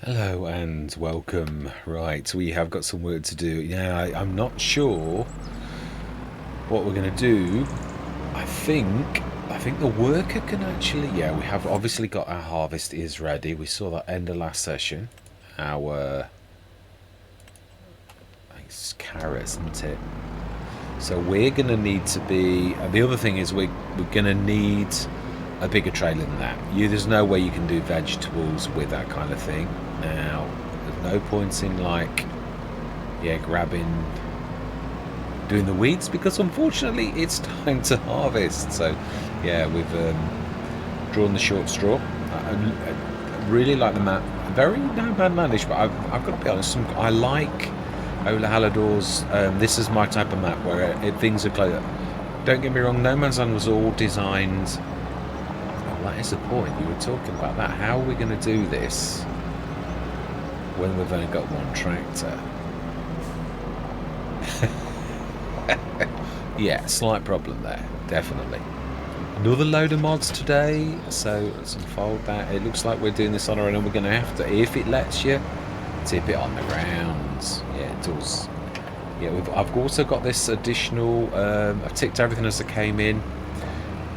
Hello and welcome. Right, we have got some work to do. Yeah, I'm not sure what we're going to do. I think the worker can actually. Yeah, we have obviously got our harvest is ready. We saw that end of last session. Our I think it's carrots, isn't it? So we're going to need to be. The other thing is we're going to need a bigger trailer than that. There's no way you can do vegetables with that kind of thing. Now, there's no point in grabbing, doing the weeds because unfortunately it's time to harvest. So, yeah, we've drawn the short straw. I really like the map. Very no man landish, but I've got to be honest. I like OlaHaldor's. This is my type of map where things are close. Don't get me wrong. No Man's Land was all designed. Oh, that is the point. You were talking about that. How are we going to do this when we've only got one tractor? Yeah, slight problem there, definitely. Another load of mods today, so let's unfold that. It looks like we're doing this on our own and we're going to have to, if it lets you, tip it on the ground. Yeah, it does. Yeah, I've also got this additional, I've ticked everything as I came in.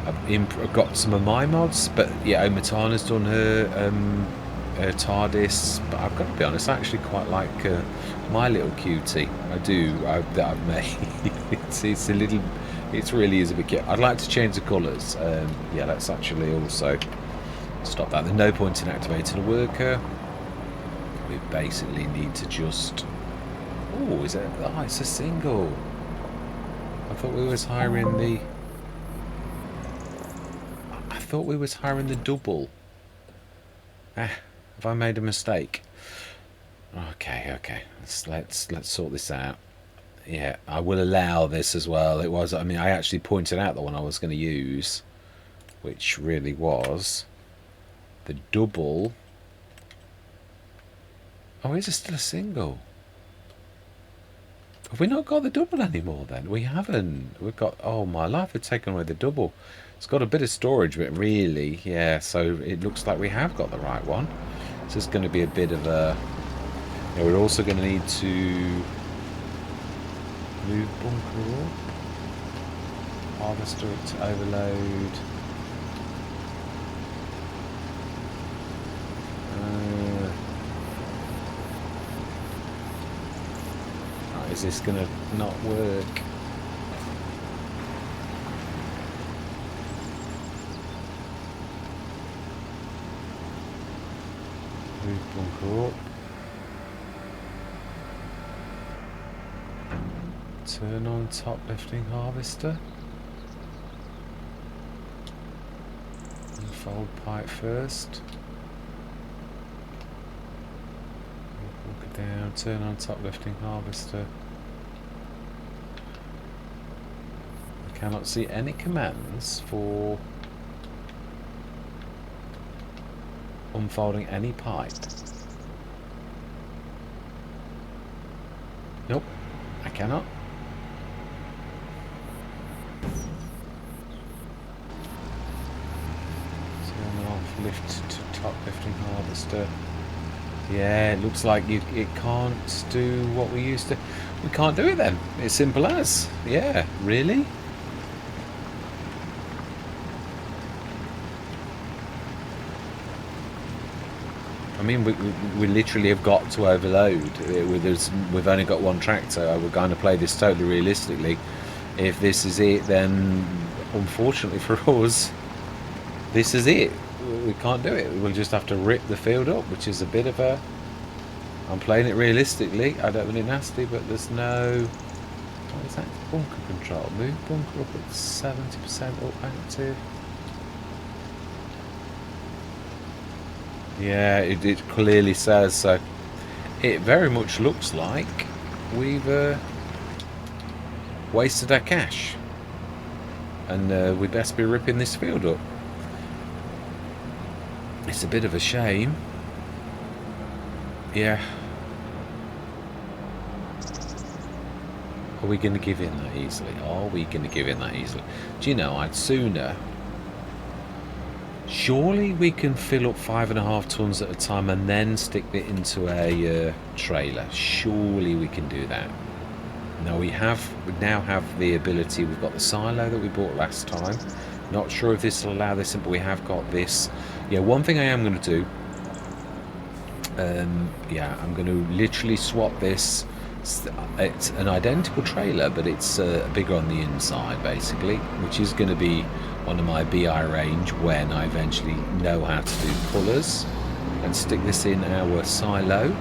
I've got some of my mods, but yeah, Omatana's done her TARDIS, but I've got to be honest, I actually quite like my little cutie. I do, that I've made. it's a little, it really is a bit cute. I'd like to change the colours. Yeah, let's actually also stop that. There's no point in activating a worker. We basically need to just... Oh, is it? Oh, it's a single. I thought we was hiring the... I thought we was hiring the double. Ah, have I made a mistake? Okay. Let's sort this out. Yeah, I will allow this as well. It was, I mean, I actually pointed out the one I was going to use, which really was the double. Oh, is it still a single? Have we not got the double anymore then? We haven't. We've got, oh my life, we've taken away the double. It's got a bit of storage, but really, yeah, so it looks like we have got the right one. So it's going to be a bit of a... Yeah, we're also going to need to move bunker up. Harvester to overload. Is this going to not work? Move bunker up. Turn on top lifting harvester. Unfold pipe first. Move bunker down. Turn on top lifting harvester. I cannot see any commands for unfolding any pipe. Nope, I cannot. Turn off lift to top lifting harvester. Yeah, it looks like it can't do what we used to. We can't do it then. It's simple as. Yeah, really? I mean, we literally have got to overload. We've only got one tractor. We're going to play this totally realistically. If this is it, then unfortunately for us, this is it. We can't do it. We'll just have to rip the field up, which is a bit of a... I'm playing it realistically. I don't mean it nasty, but there's no... What is that? Bunker control. Move bunker up at 70% up active. Yeah, it clearly says so. It very much looks like we've wasted our cash, and we best be ripping this field up. It's a bit of a shame. Yeah. Are we going to give in that easily? Are we going to give in that easily? Do you know, I'd sooner Surely we can fill up 5.5 tons at a time and then stick it into a trailer. Surely we can do that. Now we now have the ability. We've got the silo that we bought last time. Not sure if this will allow this, but we have got this. Yeah, one thing I am going to do. Yeah, I'm going to literally swap this. It's an identical trailer, but it's bigger on the inside, basically, which is going to be one of my BI range when I eventually know how to do pullers. And stick this in our silo.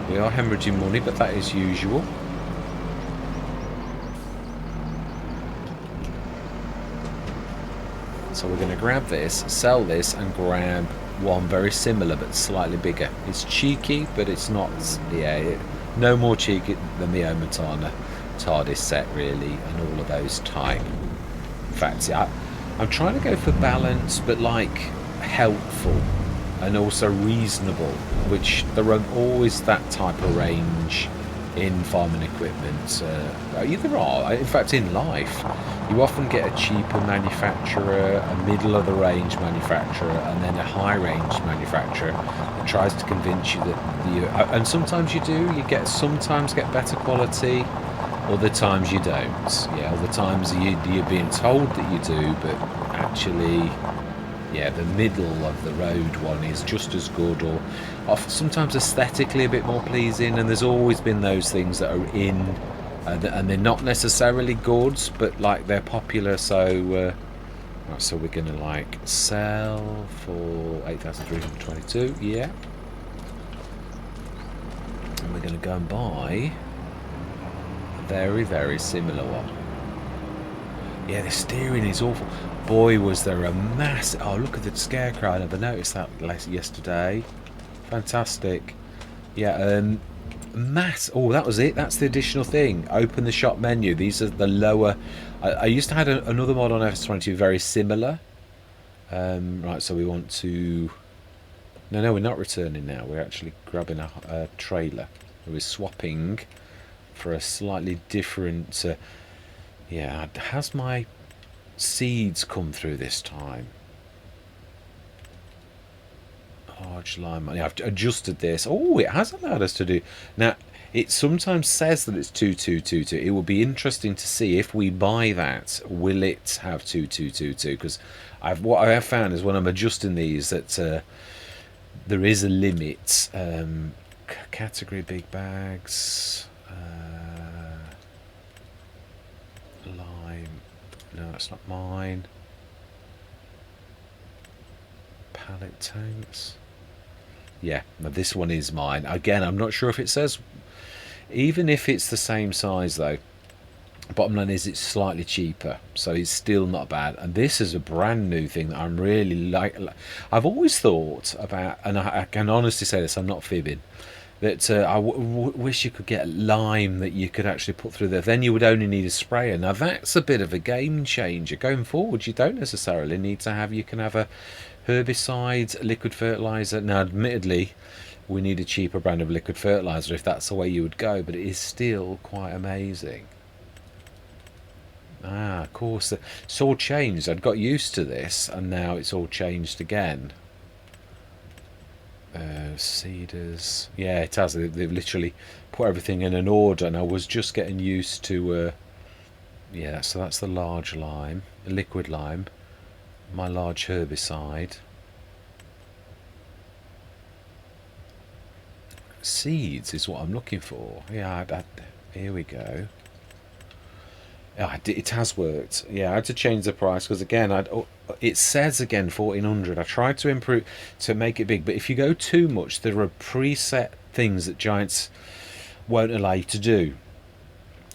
We are hemorrhaging money, but that is usual. So we're going to grab this, sell this, and grab one very similar but slightly bigger. It's cheeky, but it's not, yeah, no more cheeky than the Omatana TARDIS set, really, and all of those type. In fact, yeah, I'm trying to go for balance, but like helpful and also reasonable, which there aren't always that type of range in farming equipment. There are, in fact, in life. You often get a cheaper manufacturer, a middle of the range manufacturer, and then a high range manufacturer that tries to convince you that you. And sometimes you do. You sometimes get better quality, other times you don't. Yeah, other times you're being told that you do, but actually, yeah, the middle of the road one is just as good, or sometimes aesthetically a bit more pleasing. And there's always been those things that are in. And they're not necessarily goods, but like they're popular. So, right, so we're gonna like sell for 8,322. Yeah, and we're gonna go and buy a very, very similar one. Yeah, the steering is awful. Boy, was there a massive. Oh, look at the scarecrow! I never noticed that yesterday. Fantastic. Yeah. Oh, that was it. That's the additional thing. Open the shop menu. These are the lower. I used to have another mod on FS25 very similar. Right, so we want to. No, we're not returning now. We're actually grabbing a trailer. We're swapping for a slightly different. Yeah, has my seeds come through this time? Large line money. I've adjusted this. Oh, it has allowed us to do. Now, it sometimes says that it's 2222. It will be interesting to see if we buy that, will it have 2222? Because what I have found is when I'm adjusting these that there is a limit. Category big bags. Lime. No, that's not mine. Pallet tanks. Yeah, but this one is mine. Again, I'm not sure if it says, even if it's the same size though, bottom line is it's slightly cheaper, so it's still not bad. And this is a brand new thing that I'm really like. I've always thought about, and I can honestly say this, I'm not fibbing, that I wish you could get lime that you could actually put through there. Then you would only need a sprayer. Now that's a bit of a game changer. Going forward, you don't necessarily need to have, you can have a herbicide, liquid fertilizer. Now admittedly we need a cheaper brand of liquid fertilizer if that's the way you would go, but it is still quite amazing. Of course, it's all changed. I'd got used to this and now it's all changed again. Cedars, yeah, it has. They've literally put everything in an order, and I was just getting used to yeah, so that's the large lime, the liquid lime, my large herbicide. Seeds is what I'm looking for. Yeah, here we go. It has worked. Yeah, I had to change the price because again, it says again 1400. I tried to improve to make it big, but if you go too much, there are preset things that Giants won't allow you to do.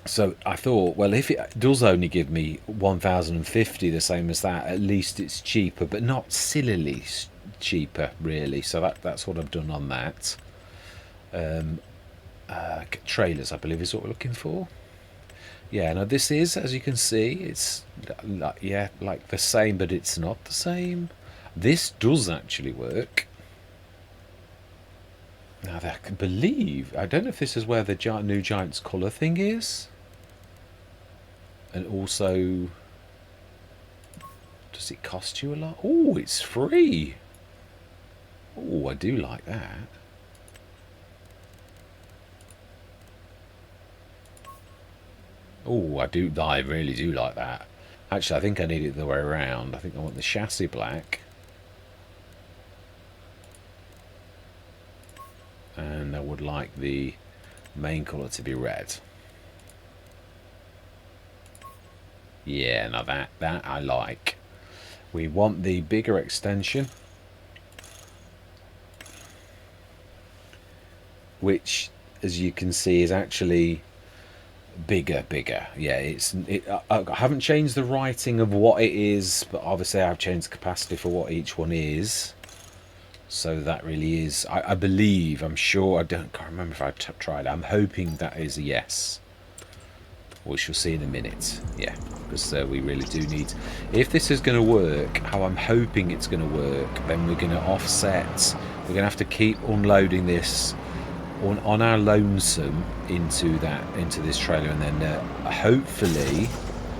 So I thought, well, if it does only give me 1050, the same as that, at least it's cheaper, but not sillily cheaper, really. So that's what I've done on that. Trailers, I believe, is what we're looking for. Yeah, now this is, as you can see, it's yeah, like the same, but it's not the same. This does actually work. Now I can believe, I don't know if this is where the new Giants colour thing is. And also Does it cost you a lot? Oh, it's free. Oh, I do like that. Oh, I really do like that. Actually, I think I need it the other way around. I think I want the chassis black. And I would like the main colour to be red. Yeah, now that I like. We want the bigger extension, which, as you can see, is actually bigger. Yeah, I haven't changed the writing of what it is, but obviously I've changed the capacity for what each one is. So that really is, I believe, I'm sure, can't remember if I tried. I'm hoping that is a yes. We shall see in a minute. Yeah, because we really do need, if this is going to work how I'm hoping it's going to work, then we're going to offset. We're going to have to keep unloading this on our lonesome into this trailer, and then hopefully,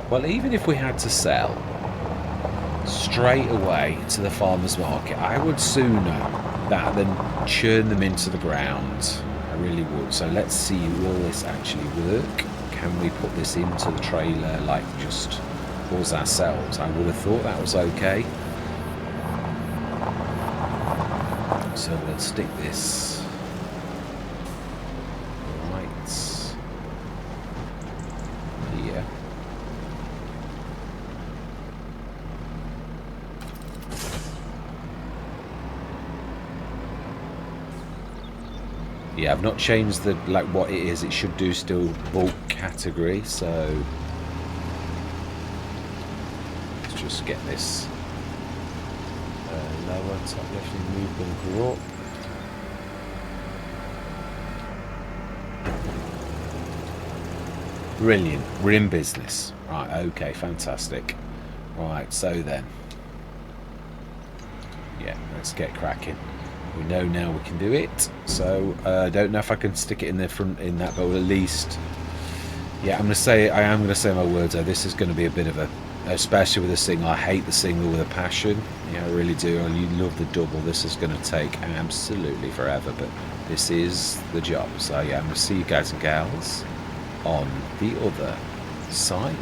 well, even if we had to sell straight away to the farmers market, I would sooner that than churn them into the ground. I really would. So let's see, will this actually work? Can we put this into the trailer like just us ourselves? I would have thought that was okay. So we'll stick this right here. Yeah, I've not changed the what it is. It should do still bulk category, so let's just get this lower top lifting, move bunker up. Brilliant, we're in business. Right, okay, fantastic. Right, so then, yeah, let's get cracking. We know now we can do it. So I don't know if I can stick it in the front in that, but at least, yeah, I am gonna say my words though. This is going to be a bit of a, especially with the single. I hate the single with a passion. Yeah, I really do. I love the double. This is going to take absolutely forever, but this is the job. So yeah, I'm gonna see you guys and gals on the other side.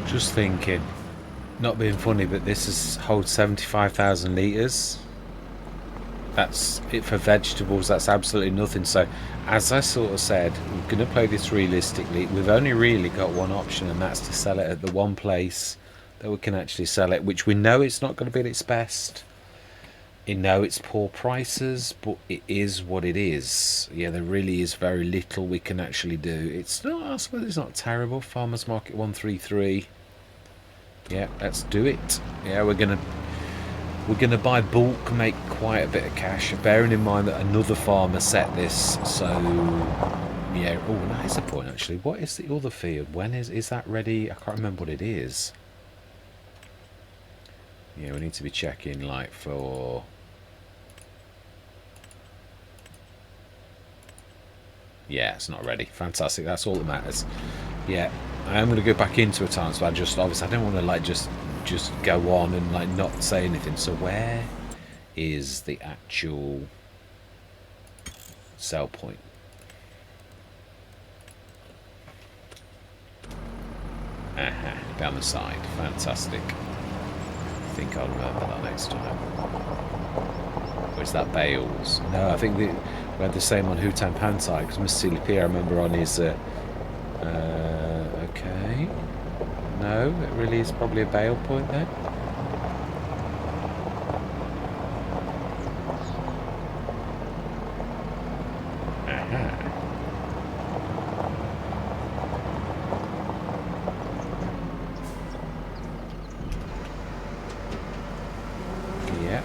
Just thinking, not being funny, but holds 75,000 litres. That's it for vegetables. That's absolutely nothing. So, as I sort of said, we're going to play this realistically. We've only really got one option, and that's to sell it at the one place that we can actually sell it, which we know it's not going to be at its best. You know it's poor prices, but it is what it is. Yeah, there really is very little we can actually do. It's not, I suppose it's not terrible. Farmers Market 133. Yeah, let's do it. Yeah, we're gonna buy bulk, make quite a bit of cash, bearing in mind that another farmer set this. So yeah, oh, that is a point actually. What is the other field? When is that ready? I can't remember what it is. Yeah, we need to be checking like for. Yeah, it's not ready. Fantastic. That's all that matters. Yeah, I am going to go back into a time, so I just obviously I don't want to like just go on and like not say anything. So where is the actual sell point? Aha, down the side. Fantastic. I think I'll remember that next time. Or is that Bales? No, I think we had the same on Hutan Pantai because Mr. CLP I remember on his. Okay. No, it really is probably a Bale point there. Aha. Yeah.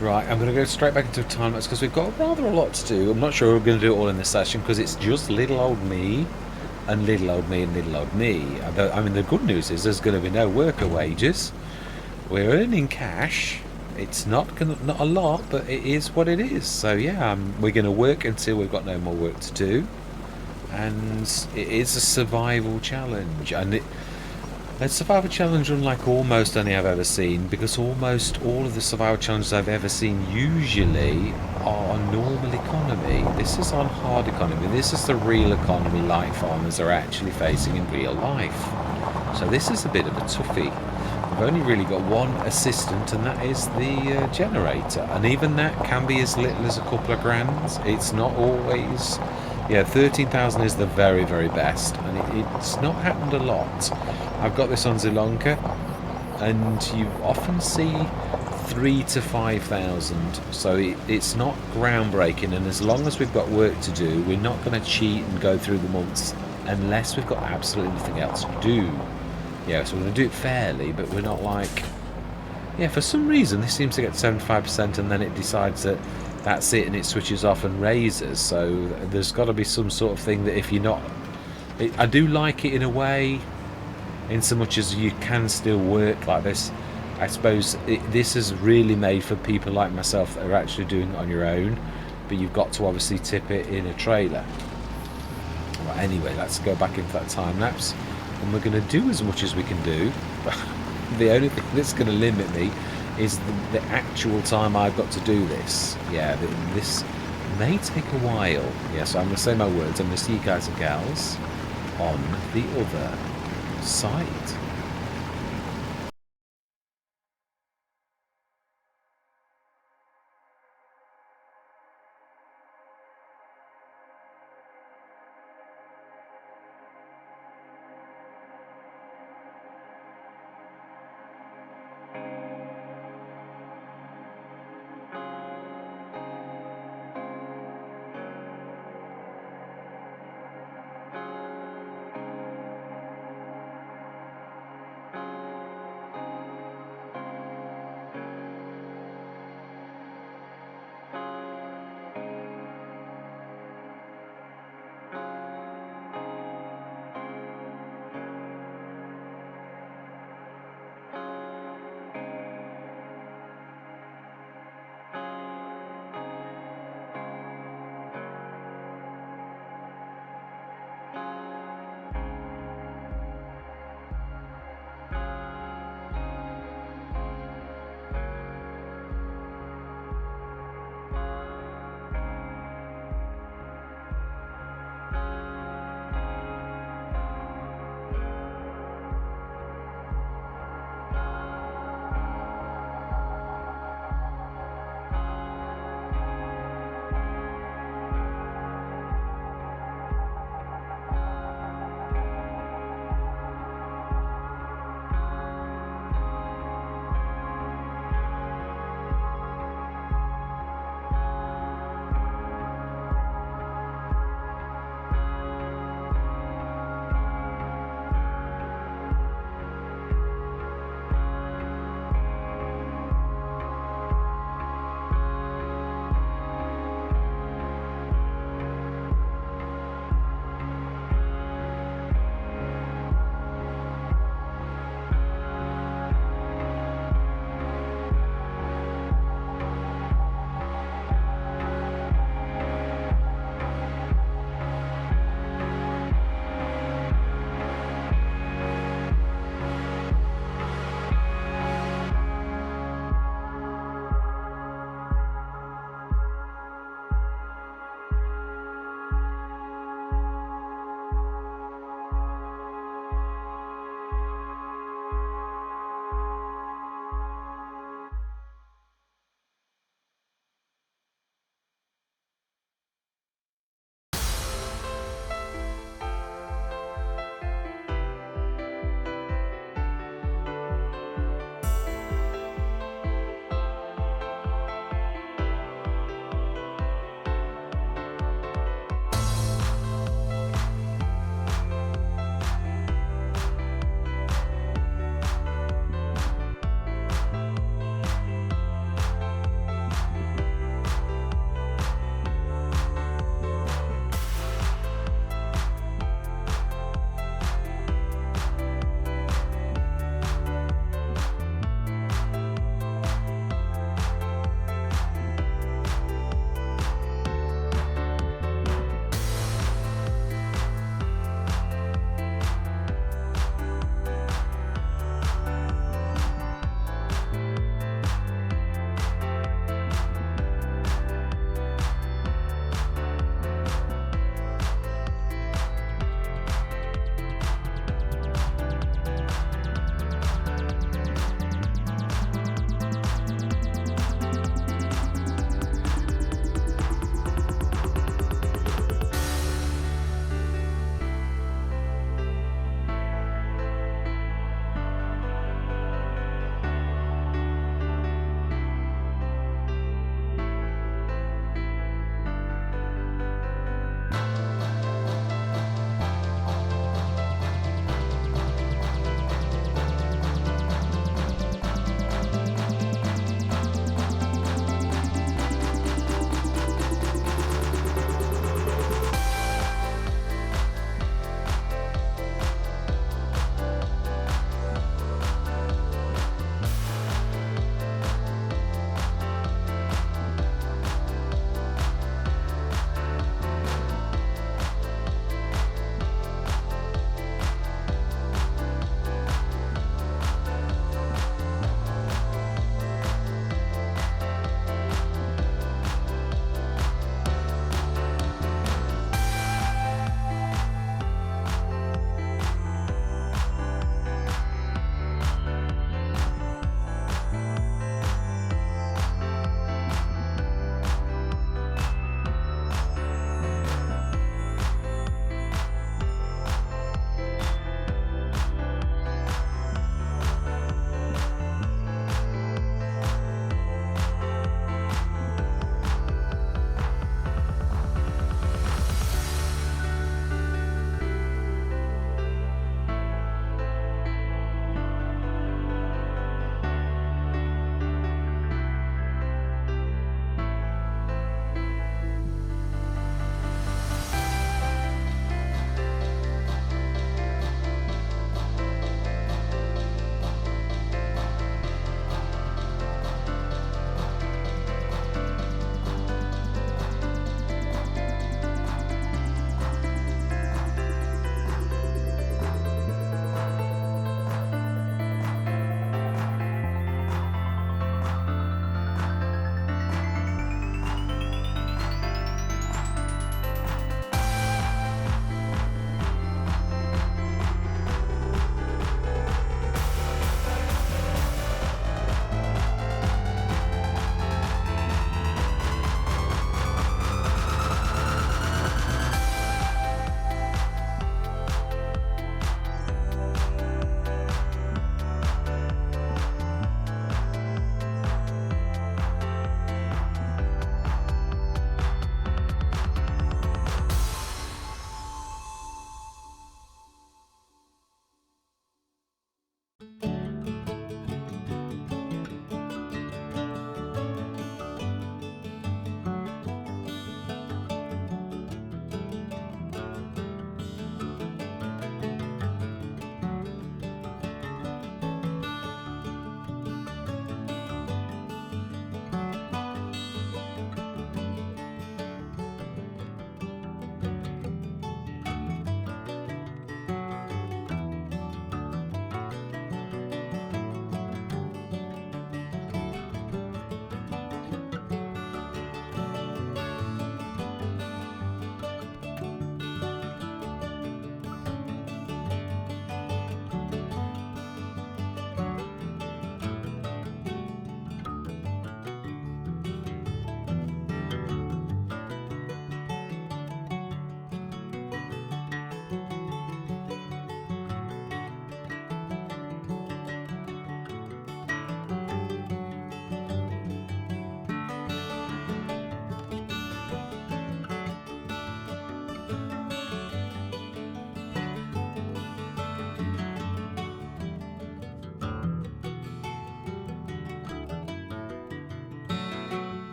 Right, I'm going to go straight back into time lapse because we've got rather a lot to do. I'm not sure we're going to do it all in this session because it's just little old me and little old me and little old me. I mean, the good news is there's going to be no worker wages. We're earning cash. It's not a lot, but it is what it is. So yeah, we're going to work until we've got no more work to do, and it is a survival challenge. And a survival challenge unlike almost any I've ever seen, because almost all of the survival challenges I've ever seen usually are on normal economy. This is on hard economy. This is the real economy like farmers are actually facing in real life. So this is a bit of a toughie. I've only really got one assistant, and that is the generator, and even that can be as little as a couple of grand. It's not always. Yeah, 13,000 is the very, very best, and it's not happened a lot. I've got this on Zelonka, and you often see 3,000 to 5,000, so it's not groundbreaking, and as long as we've got work to do, we're not going to cheat and go through the months unless we've got absolutely nothing else to do. Yeah, so we're going to do it fairly, but we're not like... Yeah, for some reason this seems to get 75% and then it decides that that's it and it switches off and raises, so there's got to be some sort of thing that if you're not... I do like it in a way, in so much as you can still work like this. I suppose this is really made for people like myself that are actually doing it on your own, but you've got to obviously tip it in a trailer. Right, anyway, let's go back into that time lapse. And we're going to do as much as we can do. The only thing that's going to limit me is the actual time I've got to do this. Yeah, this may take a while. Yeah, so I'm going to say my words. I'm going to see you guys and gals on the other side.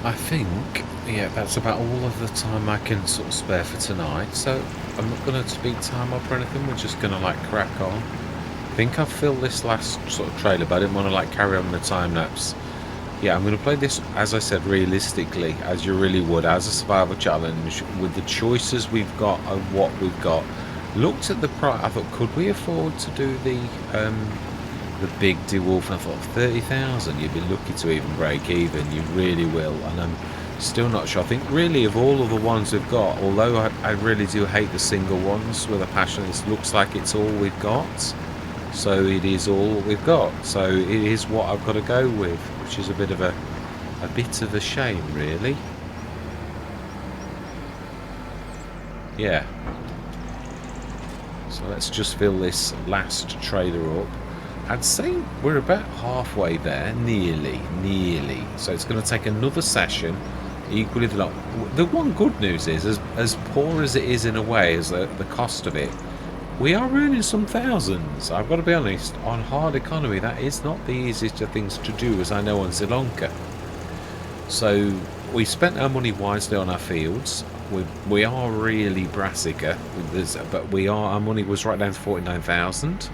I think, yeah, that's about all of the time I can sort of spare for tonight. So I'm not going to speed time up or anything. We're just going to like crack on. I think I've filled this last sort of trailer, but I didn't want to like carry on the time lapse. Yeah, I'm going to play this, as I said, realistically, as you really would, as a survival challenge, with the choices we've got and what we've got. Looked at the price. I thought, could we afford to do the big DeWolf? And I thought, 30,000, you'd be lucky to even break even. You really will. And I'm still not sure. I think really of all of the ones we've got, although I really do hate the single ones with a passion, it looks like it's all we've got. So it is all we've got. So it is what I've got to go with, which is a bit of a shame, really. Yeah. So let's just fill this last trailer up. I'd say we're about halfway there, nearly. So it's going to take another session, equally long. The one good news is, as poor as it is in a way, as the cost of it, we are earning some thousands. I've got to be honest, on hard economy, that is not the easiest of things to do, as I know on Sri Lanka. So we spent our money wisely on our fields. We are really brassica with this, but our money was right down to 49,000,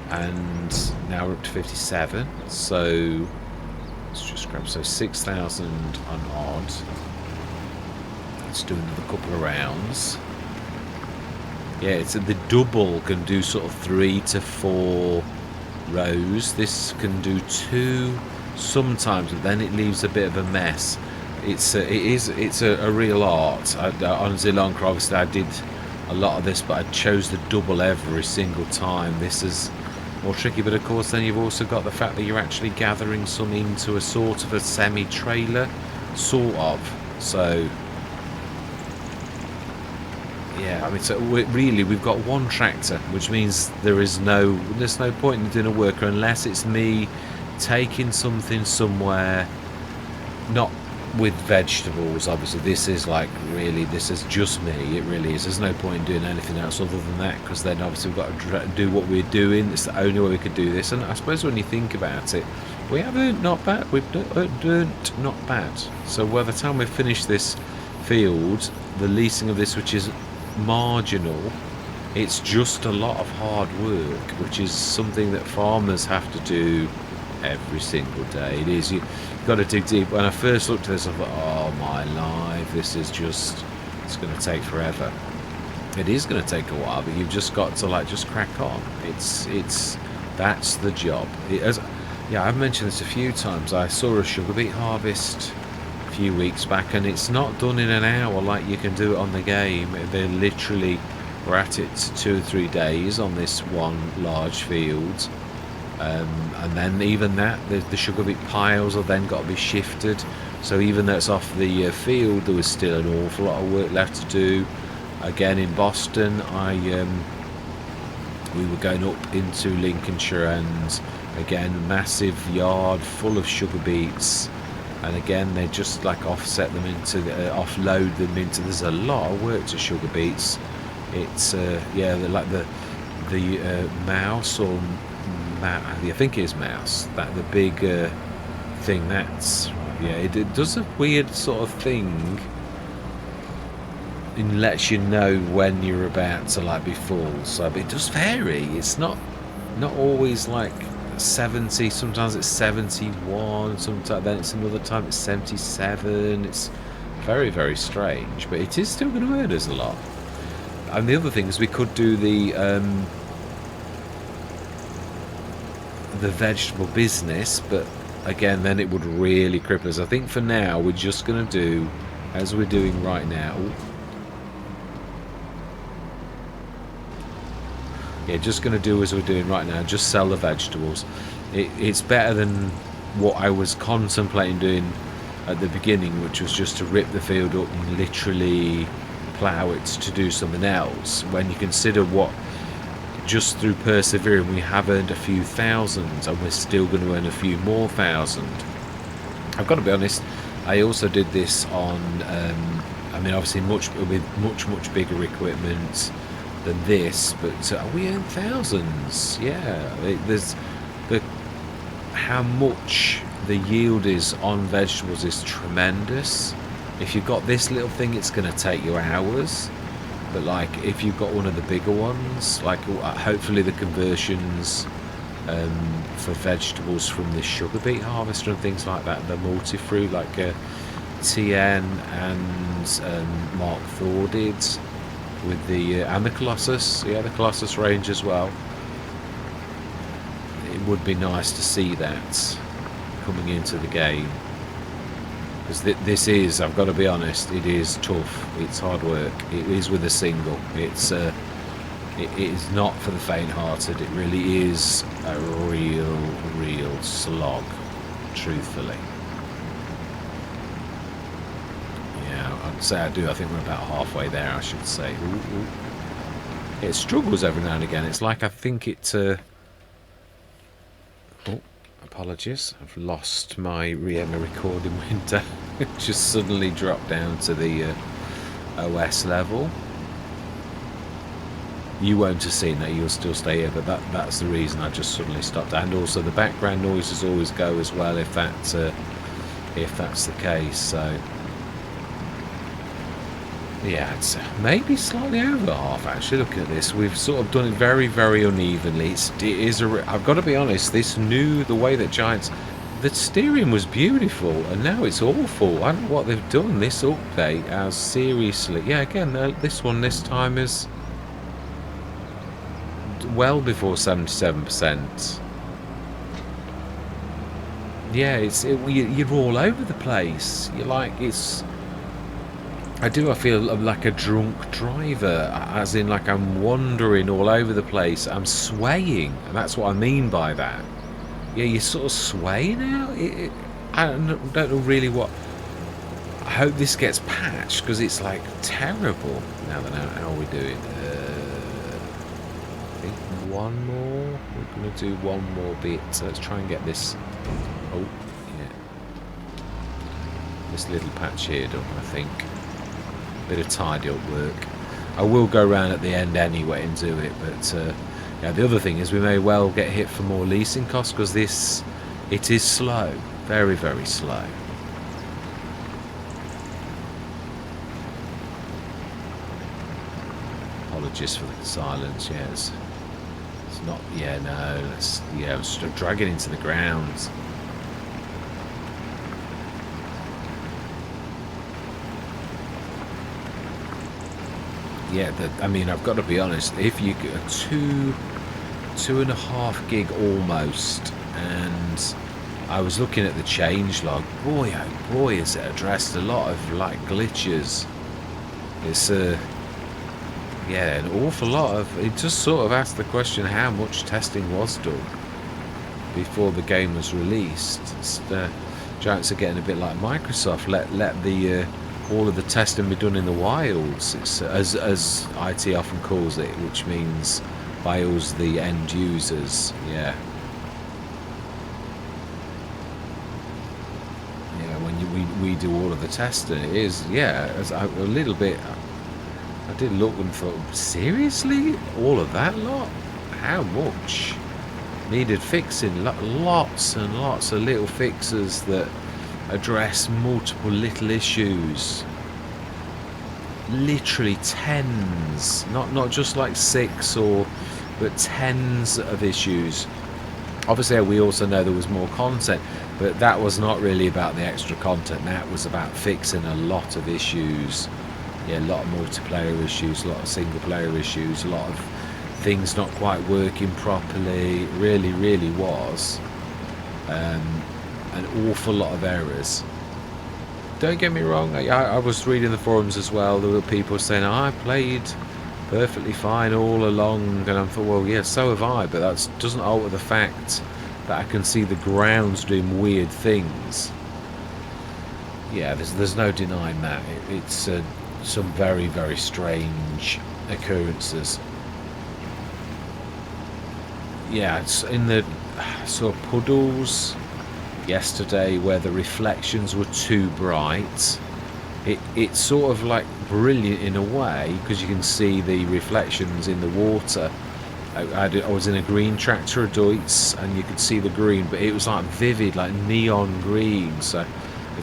and now we're up to 57. So let's just grab 6,000 on odd. Let's do another couple of rounds. Yeah, it's the double can do sort of 3 to 4 rows. This can do 2 sometimes, but then it leaves a bit of a mess. It's a real art. On Sri Lanka, obviously, I did a lot of this, but I chose the double every single time. This is more tricky, but of course, then you've also got the fact that you're actually gathering some into a sort of a semi-trailer, sort of. So yeah, I mean, so we've got one tractor, which means there's no point in doing a worker unless it's me taking something somewhere, not with vegetables. Obviously, this is just me. It really is. There's no point in doing anything else other than that, because then obviously we've got to do what we're doing. It's the only way we could do this. And I suppose when you think about it, we have earned not bad. We've earned not bad. So by the time we finish this field, the leasing of this, which is marginal, it's just a lot of hard work, which is something that farmers have to do every single day. It is. You've got to dig deep. When I first looked at this, I thought, oh my life, this is just, it's going to take forever. It is going to take a while, but you've just got to just crack on. That's the job. Yeah, I've mentioned this a few times. I saw a sugar beet harvest a few weeks back, and it's not done in an hour like you can do it on the game. They're literally, we're at it 2 or 3 days on this one large field. And then even that, the sugar beet piles have then got to be shifted. So even though it's off the field, there was still an awful lot of work left to do. Again, in Boston, we were going up into Lincolnshire, and again, massive yard full of sugar beets. And again, they just offset them into, offload them into. There's a lot of work to sugar beets. It's yeah, like the mouse or. I think it is mouse, that the big thing, that's yeah, it does a weird sort of thing. It lets you know when you're about to be full, so but it does vary. It's not always 70, sometimes it's 71, sometimes then it's another time it's 77. It's very, very strange, but it is still going to earn us a lot. And the other thing is we could do the vegetable business, but again, then it would really cripple us. I think for now we're just going to do as we're doing right now. Yeah, just going to do as we're doing right now, just sell the vegetables. It's better than what I was contemplating doing at the beginning, which was just to rip the field up and literally plough it to do something else. When you consider what, just through persevering, we have earned a few thousand, and we're still going to earn a few more thousand. I've got to be honest, I also did this on, I mean, obviously with much bigger equipment than this, but we earn thousands. Yeah, there's how much the yield is on vegetables is tremendous. If you've got this little thing, it's going to take you hours. But like if you've got one of the bigger ones, like hopefully the conversions for vegetables from the sugar beet harvester and things like that, the multi-fruit like TN and Mark Thor did with the and the Colossus, the Colossus range as well. It would be nice to see that coming into the game, because this is, I've got to be honest, it is tough, it's hard work, it is with a single, it is not for the faint-hearted, it really is a real slog, truthfully. Yeah, I'd say I do, I think we're about halfway there, I should say. Ooh. It struggles every now and again, it's like I think it... Oh, apologies, I've lost my recording window. It just suddenly dropped down to the OS level. You won't have seen that, you'll still stay here, but that's the reason I just suddenly stopped. And also the background noises always go as well if that's the case. So yeah, it's maybe slightly over half actually. Looking at this, we've sort of done it very unevenly. I've got to be honest, the way that Giants, the steering was beautiful and now it's awful. I don't know what they've done this update as, seriously. Yeah, again, this one this time is well before 77%. Yeah, you're all over the place. You're like, I feel like a drunk driver, as in like I'm wandering all over the place. I'm swaying, and that's what I mean by that. Yeah, you're sort of swaying out. I don't know really what. I hope this gets patched, because it's like terrible. Now then, how are we doing? I think one more. We're going to do one more bit. So let's try and get this. Oh, yeah. This little patch here done, I think. Bit of tidy up work. I will go around at the end anyway and do it, but yeah, the other thing is we may well get hit for more leasing costs, because it is slow, very slow. Apologies for the silence. Yes, it's not. Yeah, no. I was dragging into the ground. Yeah, I mean, I've got to be honest, if you get a 2.5 gig almost, and I was looking at the changelog, boy oh boy has it addressed a lot of like glitches. It's yeah, an awful lot of, it just sort of asked the question how much testing was done before the game was released. Giants are getting a bit like Microsoft, let the all of the testing be done in the wilds. It's as IT often calls it, which means by us the end users. Yeah, when we do all of the testing, it is, yeah, a little bit. I did look and thought, seriously, all of that lot? How much needed fixing? Lots and lots of little fixes that address multiple little issues, literally tens, not just like 6 but tens of issues. Obviously we also know there was more content, but that was not really about the extra content. That was about fixing a lot of issues. Yeah, a lot of multiplayer issues, a lot of single player issues, a lot of things not quite working properly. Really was an awful lot of errors. Don't get me wrong, I was reading the forums as well. There were people saying I played perfectly fine all along, and I thought, well, yeah, so have I, but that doesn't alter the fact that I can see the grounds doing weird things. Yeah, there's no denying that. It's some very strange occurrences. Yeah, it's in the sort of puddles yesterday where the reflections were too bright. It's sort of like brilliant in a way, because you can see the reflections in the water I was in a green tractor, a Deutz, and you could see the green, but it was like vivid, like neon green. So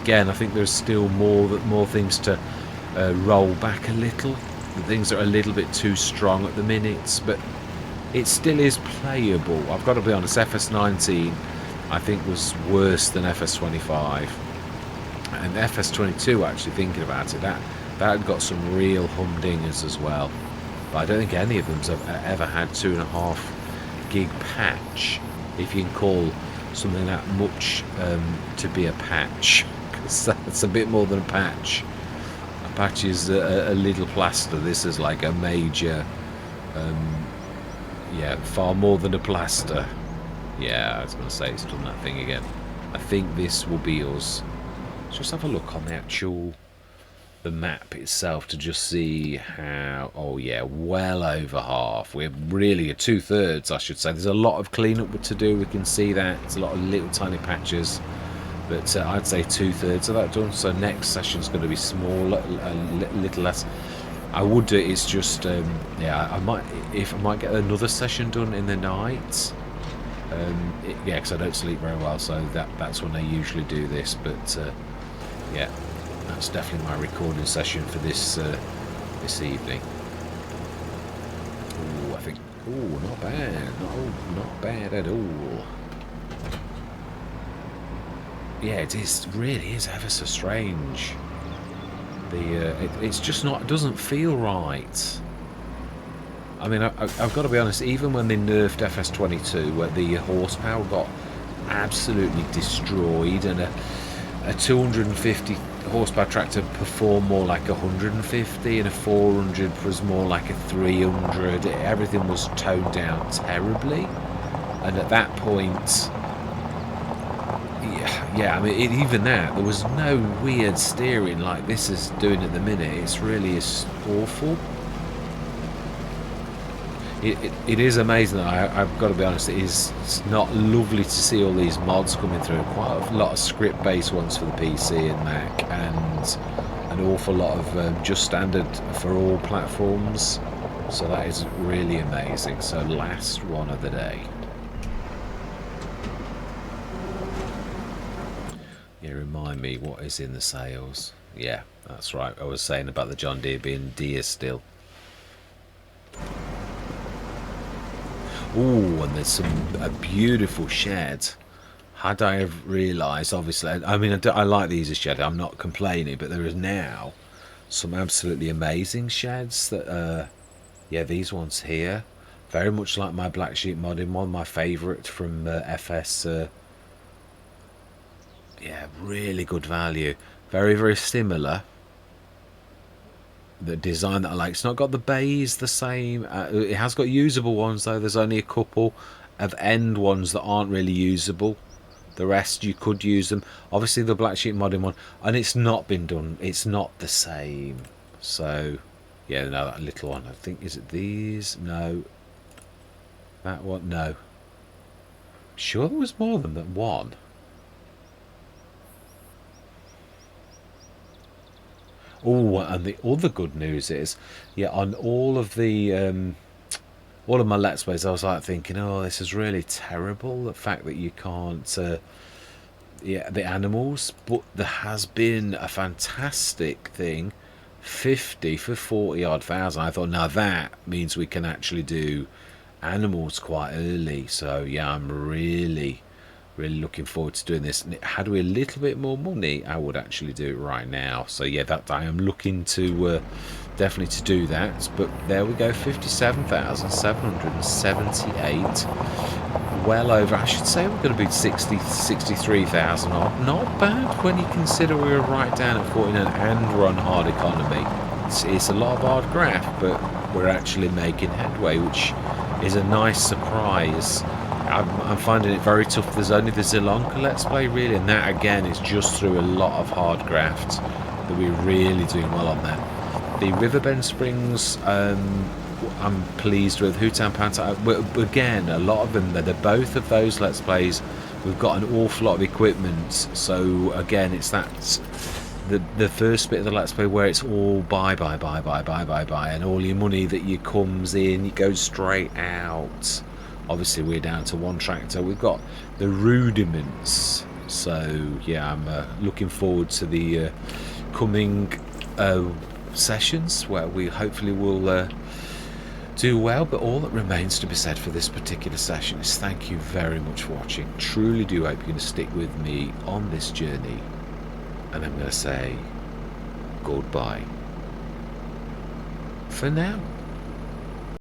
again, I think there's still more things to roll back a little. The things are a little bit too strong at the minute, but it still is playable. I've got to be honest, FS19 I think was worse than FS25, and FS22, actually thinking about it, that had got some real humdingers as well. But I don't think any of them's ever had 2.5 gig patch, if you can call something that much to be a patch, because that's a bit more than a patch. A patch is a little plaster. This is like a major, yeah, far more than a plaster. Yeah, I was going to say it's done that thing again. I think this will be us. Let's just have a look on the map itself to just see how. Oh yeah, well over half. We're really at 2/3, I should say. There's a lot of cleanup to do. We can see that there's a lot of little tiny patches, but I'd say 2/3 of that done. So next session's going to be small, a little less. I would do it. It's just yeah, I might get another session done in the night. Yeah, because I don't sleep very well, so that's when I usually do this. But yeah, that's definitely my recording session for this this evening. Ooh, I think. Ooh, not bad. Not bad at all. Yeah, it really is ever so strange. It's just not. It doesn't feel right. I mean, I've got to be honest, even when they nerfed FS22, where the horsepower got absolutely destroyed, and a 250 horsepower tractor performed more like 150, and a 400 was more like a 300, everything was toned down terribly. And at that point, yeah, I mean, even that, there was no weird steering like this is doing at the minute. It's really is awful. It is amazing. I've got to be honest, it's not lovely to see all these mods coming through. Quite a lot of script-based ones for the PC and Mac, and an awful lot of just standard for all platforms. So that is really amazing. So last one of the day. Yeah, remind me, what is in the sales? Yeah, that's right. I was saying about the John Deere being deer still. Oh, and there's a beautiful shed. Had I have realised, obviously, I mean, I like these as shed. I'm not complaining, but there is now some absolutely amazing sheds that, yeah, these ones here, very much like my Black Sheep modding one, my favourite from FS. Yeah, really good value. Very, very similar. The design that I like. It's not got the bays the same. It has got usable ones though. There's only a couple of end ones that aren't really usable. The rest you could use them. Obviously the Black Sheep modding one, and it's not been done. It's not the same. So yeah, no, that little one. I think, is it these? No. That one? No. Sure, there was more than that one. Oh, and the other good news is, yeah, on all of my Let's Plays, I was like thinking, oh, this is really terrible, the fact that you can't, yeah, the animals, but there has been a fantastic thing, 50 for 40 odd thousand. I thought, now that means we can actually do animals quite early. So yeah, I'm really looking forward to doing this. And had we a little bit more money, I would actually do it right now. So yeah, that I am looking to definitely to do that. But there we go, 57,778. Well over, I should say, we're going to be 63,000 odd. Not bad when you consider we were right down at 49 and we're on hard economy. It's a lot of hard graft, but we're actually making headway, which is a nice surprise. I'm finding it very tough. There's only the Zilonka Let's Play really, and that again is just through a lot of hard graft that we're really doing well on that. The Riverbend Springs, I'm pleased with. Hootown Panta, again, a lot of them, they're both of those Let's Plays. We've got an awful lot of equipment, so again, it's that the first bit of the Let's Play where it's all buy, and all your money that you comes in, it goes straight out. Obviously, we're down to one tractor. We've got the rudiments. So, yeah, I'm looking forward to the coming sessions where we hopefully will do well. But all that remains to be said for this particular session is thank you very much for watching. Truly do hope you're going to stick with me on this journey. And I'm going to say goodbye for now.